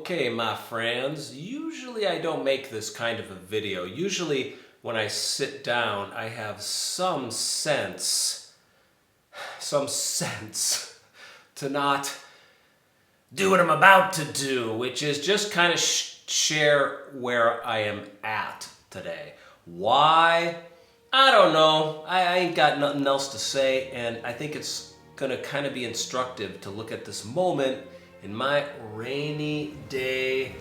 Okay, my friends, usually I don't make this kind of a video. Usually when I sit down, I have some sense to not do what I'm about to do, which is just kind of share where I am at today. Why? I don't know. I ain't got nothing else to say, and I think it's gonna kind of be instructive to look at this moment in my rainy day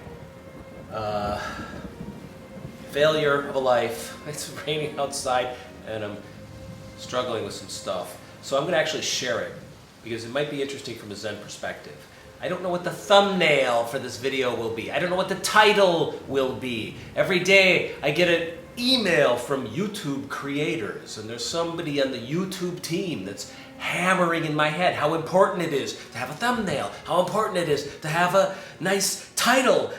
failure of a life. It's raining outside and I'm struggling with some stuff. So I'm gonna actually share it because it might be interesting from a Zen perspective. I don't know what the thumbnail for this video will be. I don't know what the title will be. Every day I get an email from YouTube creators, and there's somebody on the YouTube team that's hammering in my head how important it is to have a thumbnail, how important it is to have a nice title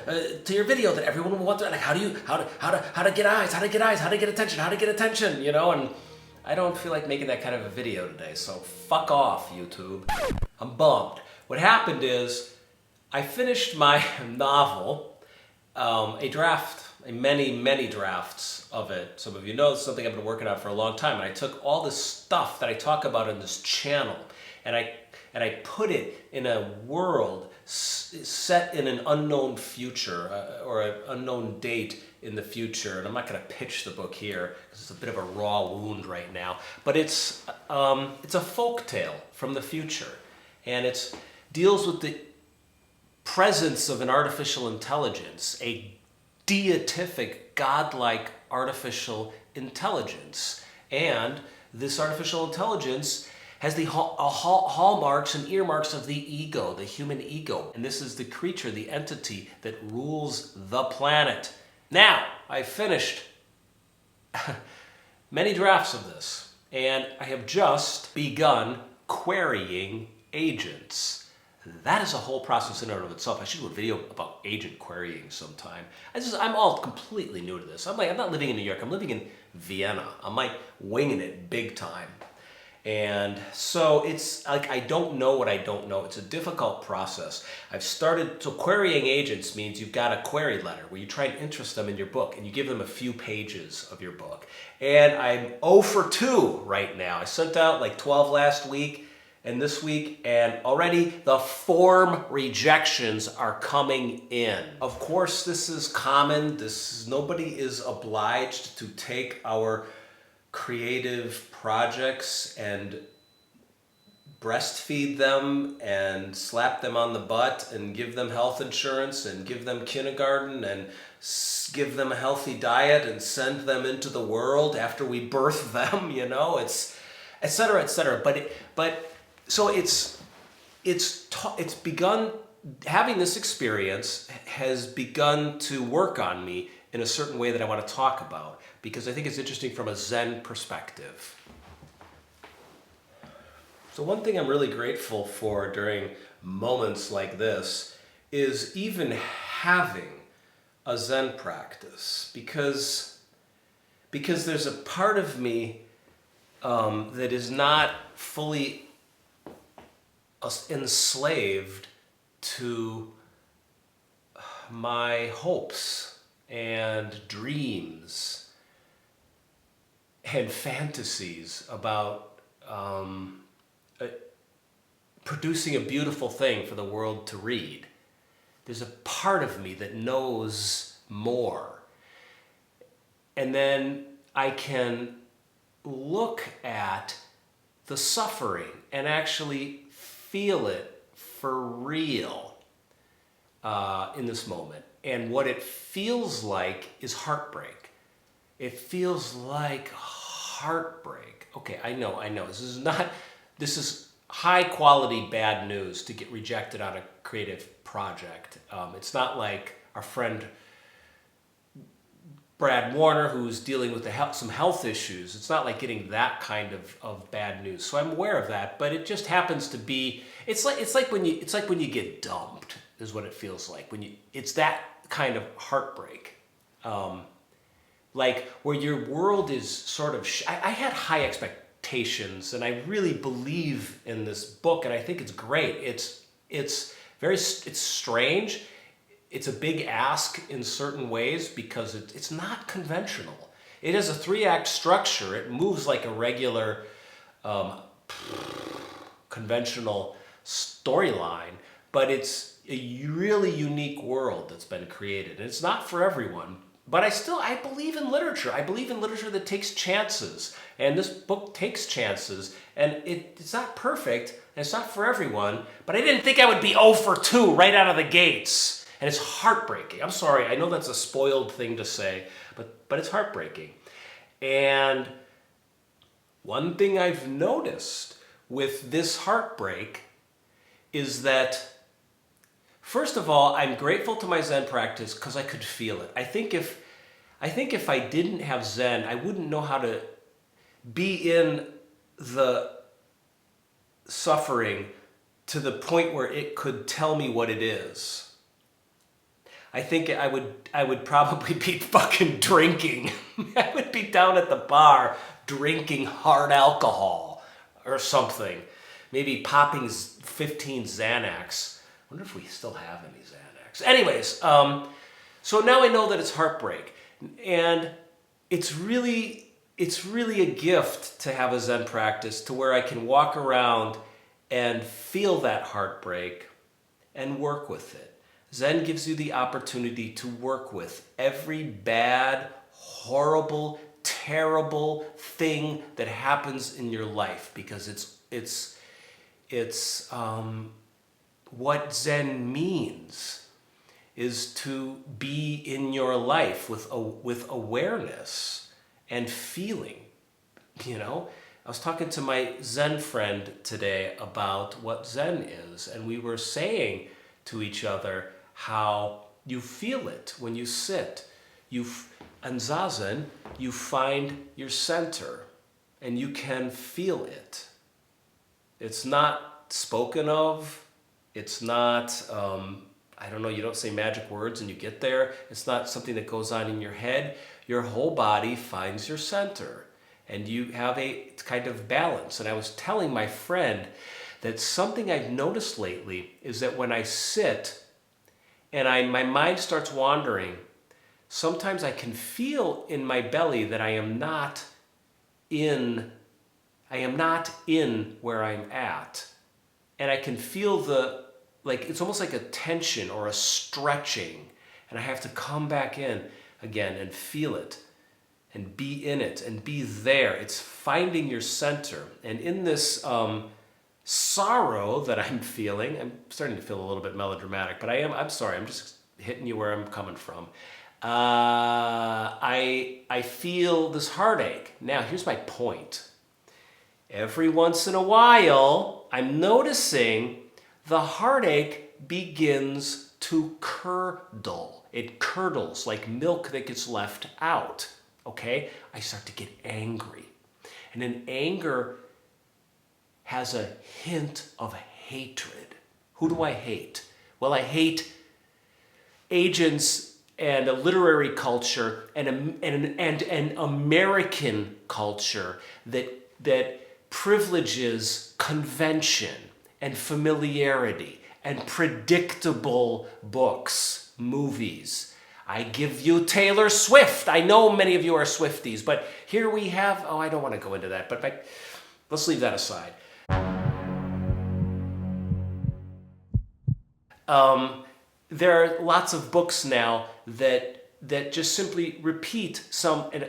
to your video that everyone will want to, like how to get eyes, how to get attention, you know, and I don't feel like making that kind of a video today, so fuck off, YouTube. I'm bummed. What happened is I finished my novel, many drafts of it. Some of you know this is something I've been working on for a long time, and I took all this stuff that I talk about in this channel and I put it in a world set in an unknown future or an unknown date in the future. And I'm not going to pitch the book here because it's a bit of a raw wound right now, but it's a folk tale from the future, and it deals with the presence of an artificial intelligence, a deific, godlike artificial intelligence. And this artificial intelligence has the hallmarks and earmarks of the ego, the human ego. And this is the creature, the entity that rules the planet. Now, I finished many drafts of this, and I have just begun querying agents. That is a whole process in and of itself. I should do a video about agent querying sometime. I'm all completely new to this. I'm not living in New York. I'm living in Vienna. I'm like winging it big time. And so it's like I don't know what I don't know. It's a difficult process. So querying agents means you've got a query letter where you try and interest them in your book and you give them a few pages of your book. And I'm 0 for 2 right now. I sent out like 12 last week and this week, and already the form rejections are coming in. Of course, this is common. Nobody is obliged to take our creative projects and breastfeed them and slap them on the butt and give them health insurance and give them kindergarten and give them a healthy diet and send them into the world after we birth them, you know, it's et cetera, et cetera. So it's begun, having this experience has begun to work on me in a certain way that I want to talk about, because I think it's interesting from a Zen perspective. So one thing I'm really grateful for during moments like this is even having a Zen practice, because there's a part of me that is not fully enslaved to my hopes and dreams and fantasies about producing a beautiful thing for the world to read. There's a part of me that knows more. And then I can look at the suffering and actually feel it for real in this moment. And what it feels like is heartbreak. It feels like heartbreak. Okay, I know. This is high quality bad news to get rejected on a creative project. It's not like our friend Brad Warner, who's dealing with some health issues. It's not like getting that kind of bad news. So I'm aware of that, but it just happens to be. It's like when you get dumped is what it feels like. It's that kind of heartbreak, like where your world is sort of. I had high expectations, and I really believe in this book, and I think it's great. It's strange. it's a big ask in certain ways because it's not conventional. It has a 3-act structure. It moves like a regular conventional storyline, but it's a really unique world that's been created. And it's not for everyone, but I believe in literature. I believe in literature that takes chances. And this book takes chances. And it's not perfect, and it's not for everyone, but I didn't think I would be 0 for 2 right out of the gates. And it's heartbreaking. I'm sorry, I know that's a spoiled thing to say, but it's heartbreaking. And one thing I've noticed with this heartbreak is that, first of all, I'm grateful to my Zen practice because I could feel it. I think if I didn't have Zen, I wouldn't know how to be in the suffering to the point where it could tell me what it is. I think I would probably be fucking drinking. I would be down at the bar drinking hard alcohol or something. Maybe popping 15 Xanax. I wonder if we still have any Xanax. Anyways, so now I know that it's heartbreak. And it's really a gift to have a Zen practice to where I can walk around and feel that heartbreak and work with it. Zen gives you the opportunity to work with every bad, horrible, terrible thing that happens in your life, because it's what Zen means is to be in your life with awareness and feeling. You know, I was talking to my Zen friend today about what Zen is, and we were saying to each other how you feel it when you sit. In Zazen, you find your center, and you can feel it. It's not spoken of. It's not, I don't know, you don't say magic words and you get there. It's not something that goes on in your head. Your whole body finds your center, and you have a kind of balance. And I was telling my friend that something I've noticed lately is that when I sit and my mind starts wandering, sometimes I can feel in my belly that I am not in where I'm at. And I can feel it's almost like a tension or a stretching. And I have to come back in again and feel it and be in it and be there. It's finding your center. And in this sorrow that I'm feeling, I'm starting to feel a little bit melodramatic, but I'm sorry, I'm just hitting you where I'm coming from. I feel this heartache. Now, here's my point. Every once in a while, I'm noticing the heartache begins to curdle. It curdles like milk that gets left out, okay? I start to get angry. And then anger has a hint of hatred. Who do I hate? Well, I hate agents and a literary culture and an American culture that privileges convention and familiarity and predictable books, movies. I give you Taylor Swift. I know many of you are Swifties, but here we have, I don't want to go into that, but let's leave that aside. There are lots of books now that just simply repeat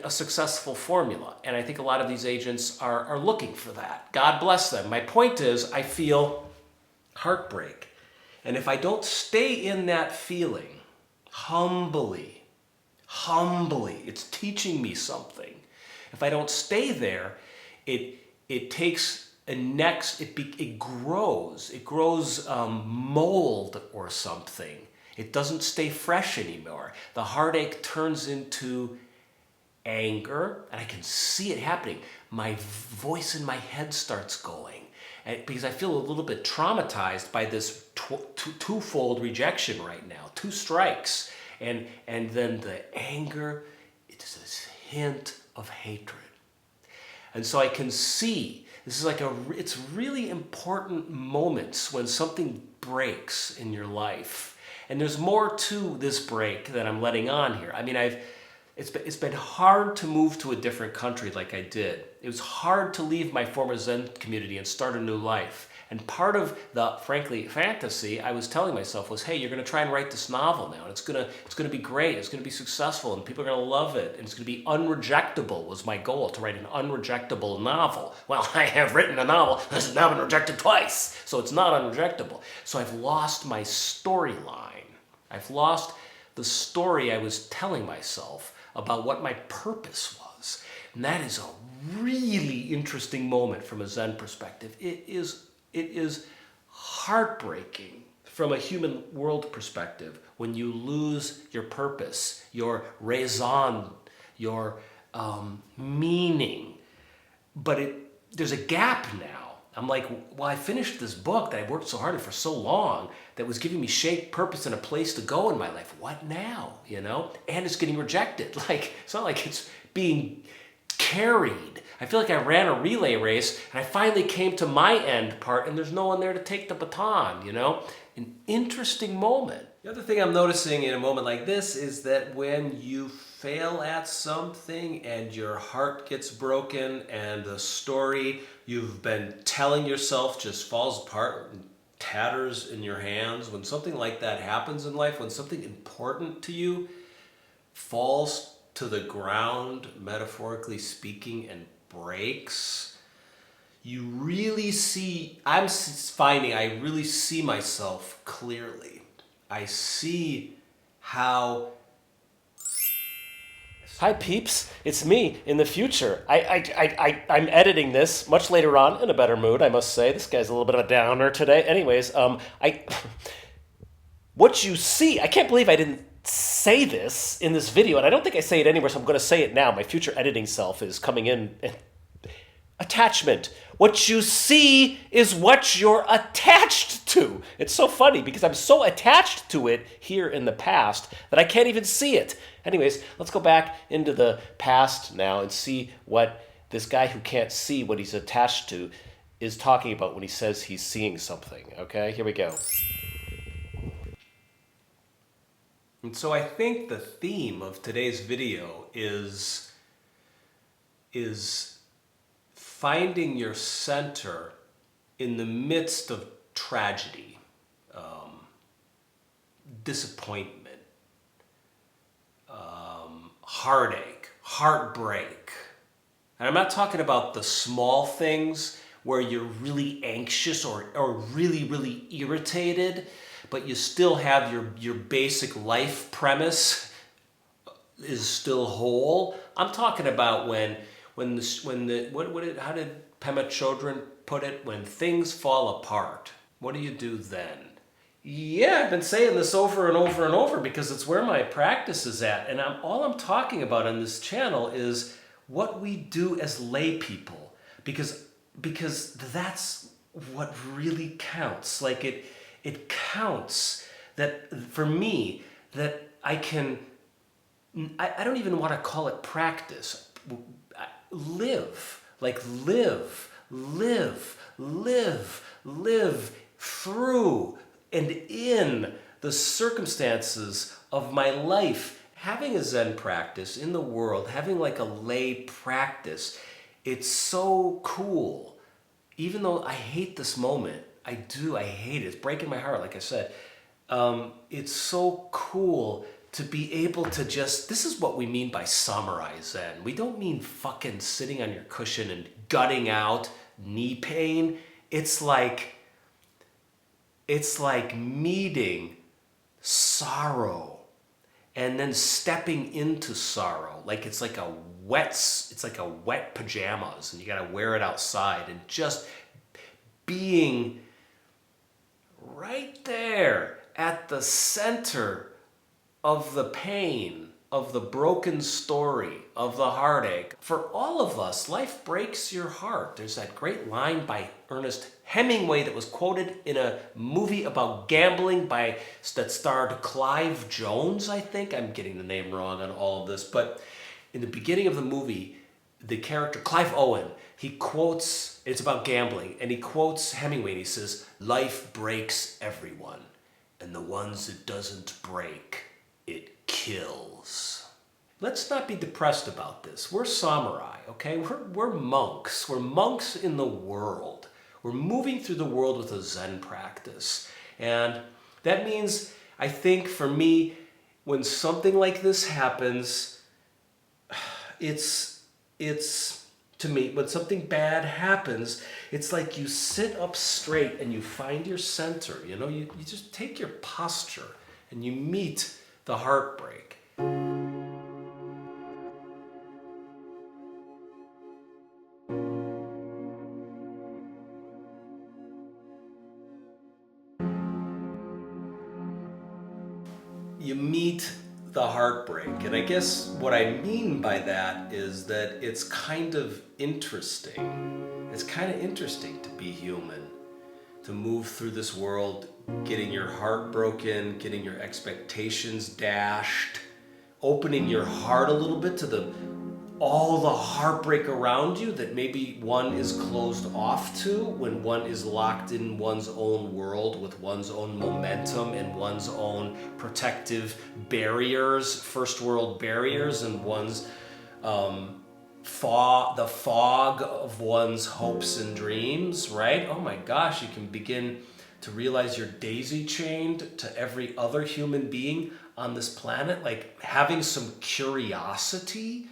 a successful formula. And I think a lot of these agents are looking for that. God bless them. My point is, I feel heartbreak. And if I don't stay in that feeling, humbly, it's teaching me something. If I don't stay there, it takes it grows mold or something. It doesn't stay fresh anymore. The heartache turns into anger, and I can see it happening. My voice in my head starts going, because I feel a little bit traumatized by this twofold rejection right now, 2 strikes, and then the anger, it's this hint of hatred. And so I can see, this is it's really important moments when something breaks in your life. And there's more to this break that I'm letting on here. I mean, it's been hard to move to a different country like I did. It was hard to leave my former Zen community and start a new life. And part of the, frankly, fantasy I was telling myself was, hey, you're going to try and write this novel now, and it's going to be great, it's going to be successful, and people are going to love it, and it's going to be unrejectable was my goal, to write an unrejectable novel. Well, I have written a novel that's now been rejected twice, so it's not unrejectable. So I've lost my storyline. I've lost the story I was telling myself about what my purpose was. And that is a really interesting moment from a Zen perspective. It is heartbreaking from a human world perspective when you lose your purpose, your raison, your meaning. But there's a gap now. I'm like, well, I finished this book that I worked so hard on for so long that was giving me shape, purpose, and a place to go in my life. What now? You know? And it's getting rejected. Like, it's not like it's being carried. I feel like I ran a relay race and I finally came to my end part and there's no one there to take the baton, you know? An interesting moment. The other thing I'm noticing in a moment like this is that when you fail at something and your heart gets broken and the story you've been telling yourself just falls apart and tatters in your hands, when something like that happens in life, when something important to you falls to the ground, metaphorically speaking, and breaks, you really see, I'm finding I really see myself clearly. I see how... Hi peeps, it's me in the future. I'm editing this much later on in a better mood, I must say. This guy's a little bit of a downer today. Anyways, what you see, I can't believe I didn't say this in this video, and I don't think I say it anywhere, so I'm going to say it now. My future editing self is coming in. Attachment. What you see is what you're attached to. It's so funny because I'm so attached to it here in the past that I can't even see it. Anyways, let's go back into the past now and see what this guy who can't see what he's attached to is talking about when he says he's seeing something. Okay, here we go. And so I think the theme of today's video is finding your center in the midst of tragedy, disappointment, heartache, heartbreak. And I'm not talking about the small things where you're really anxious or really, really irritated, but you still have your basic life premise is still whole. I'm talking about how did Pema Chodron put it? When things fall apart, what do you do then? Yeah, I've been saying this over and over and over because it's where my practice is at. And all I'm talking about on this channel is what we do as lay people. Because that's what really counts. Like it counts that for me that I don't even want to call it practice. Live through and in the circumstances of my life. Having a Zen practice in the world, having like a lay practice, it's so cool. Even though I hate this moment, I hate it. It's breaking my heart, like I said. It's so cool to be able to this is what we mean by samurai Zen. We don't mean fucking sitting on your cushion and gutting out knee pain. It's like meeting sorrow and then stepping into sorrow. Like it's like a wet pajamas and you gotta wear it outside and just being right there at the center of the pain, of the broken story, of the heartache. For all of us, life breaks your heart. There's that great line by Ernest Hemingway that was quoted in a movie about gambling that starred Clive Jones, I think. I'm getting the name wrong on all of this, but in the beginning of the movie, the character Clive Owen, he quotes, it's about gambling, and he quotes Hemingway and he says, "Life breaks everyone." And the ones it doesn't break, it kills. Let's not be depressed about this. We're samurai, okay? We're monks. We're monks in the world. We're moving through the world with a Zen practice. And that means, I think for me, when something like this happens, it's to me, when something bad happens, it's like you sit up straight and you find your center. You know, you just take your posture and you meet the heartbreak. You meet the heartbreak. And I guess what I mean by that is that it's kind of interesting. It's kind of interesting to be human, to move through this world, getting your heart broken, getting your expectations dashed, opening your heart a little bit to all the heartbreak around you that maybe one is closed off to when one is locked in one's own world with one's own momentum and one's own protective barriers, first world barriers, and one's the fog of one's hopes and dreams, right? Oh my gosh, you can begin to realize you're daisy chained to every other human being on this planet, like having some curiosity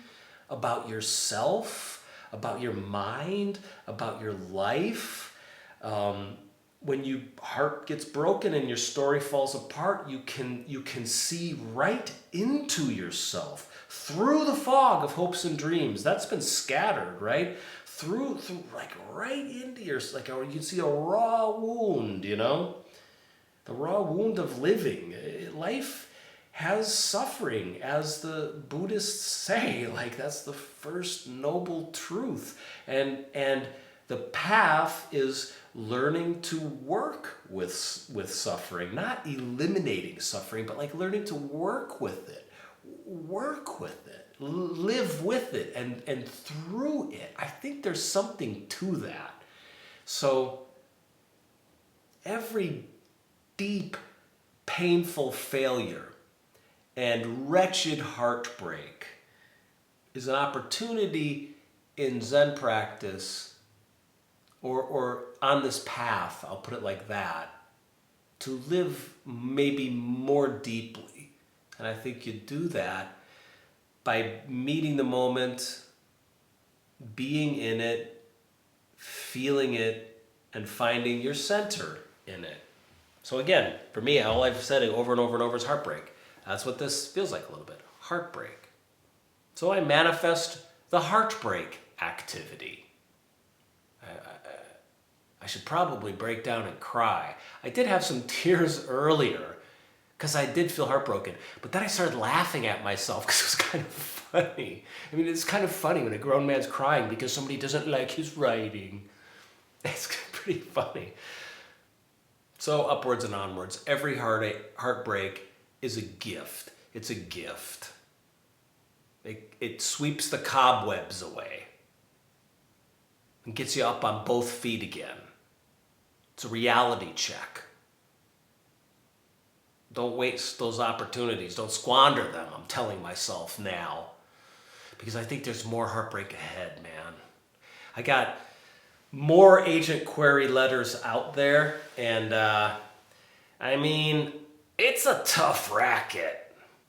about yourself, about your mind, about your life. When your heart gets broken and your story falls apart, you can see right into yourself through the fog of hopes and dreams that's been scattered, right? Through like right into your, like you can see a raw wound, you know, the raw wound of living. Life has suffering, as the Buddhists say, like that's the first noble truth. And the path is learning to work with suffering, not eliminating suffering, but like learning to work with it, live with it, and through it. I think there's something to that. So every deep, painful failure and wretched heartbreak is an opportunity in Zen practice, or on this path, I'll put it like that, to live maybe more deeply. And I think you do that by meeting the moment, being in it, feeling it, and finding your center in it. So again, for me, all I've said over and over and over is heartbreak. That's what this feels like a little bit, heartbreak. So I manifest the heartbreak activity. I should probably break down and cry. I did have some tears earlier because I did feel heartbroken, but then I started laughing at myself because it was kind of funny. I mean, it's kind of funny when a grown man's crying because somebody doesn't like his writing. It's pretty funny. So upwards and onwards, every heartbreak is a gift. It's a gift. It sweeps the cobwebs away and gets you up on both feet again. It's a reality check. Don't waste those opportunities. Don't squander them, I'm telling myself now. Because I think there's more heartbreak ahead, man. I got more agent query letters out there, and I mean, it's a tough racket.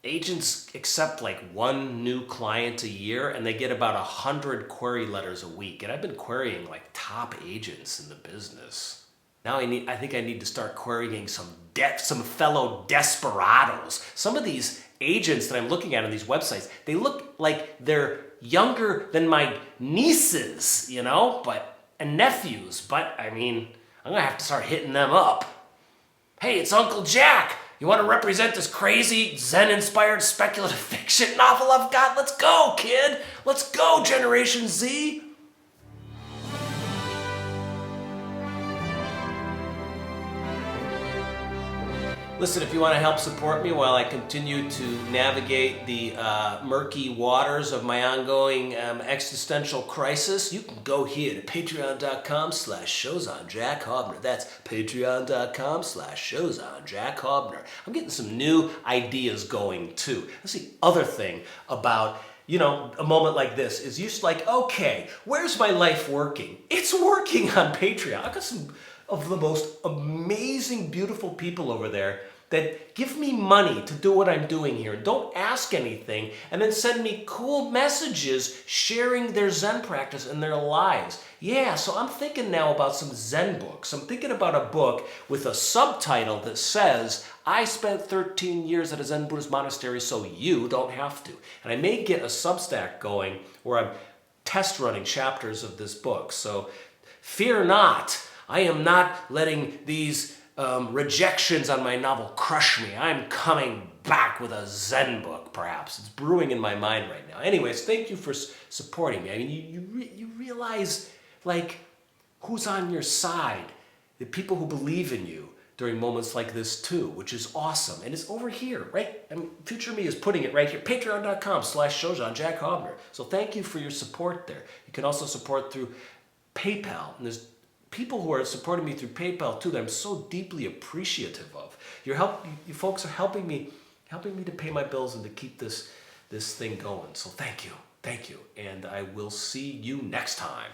Agents accept like one new client a year, and they get about 100 query letters a week. And I've been querying like top agents in the business. Now I think I need to start querying some fellow desperados. Some of these agents that I'm looking at on these websites, they look like they're younger than my nieces, you know, and nephews. But I mean, I'm gonna have to start hitting them up. Hey, it's Uncle Jack. You want to represent this crazy Zen-inspired speculative fiction novel I've got? Let's go, kid. Let's go, Generation Z. Listen, if you want to help support me while I continue to navigate the murky waters of my ongoing existential crisis, you can go here to patreon.com/showsonjack That's patreon.com/showsonjack I'm getting some new ideas going too. That's the other thing about a moment like this is you're just like, okay, where's my life working? It's working on Patreon. I've got some of the most amazing, beautiful people over there that give me money to do what I'm doing here. Don't ask anything and then send me cool messages sharing their Zen practice and their lives. Yeah, so I'm thinking now about some Zen books. I'm thinking about a book with a subtitle that says, I spent 13 years at a Zen Buddhist monastery so you don't have to. And I may get a Substack going where I'm test running chapters of this book. So fear not. I am not letting these rejections on my novel crush me. I'm coming back with a Zen book, perhaps. It's brewing in my mind right now. Anyways, thank you for supporting me. I mean, you realize, like, who's on your side. The people who believe in you during moments like this too, which is awesome. And it's over here, right? I mean, Future Me is putting it right here, patreon.com/Shozhan So thank you for your support there. You can also support through PayPal. And there's people who are supporting me through PayPal too that I'm so deeply appreciative of. You folks are helping me to pay my bills and to keep this thing going. So thank you. And I will see you next time.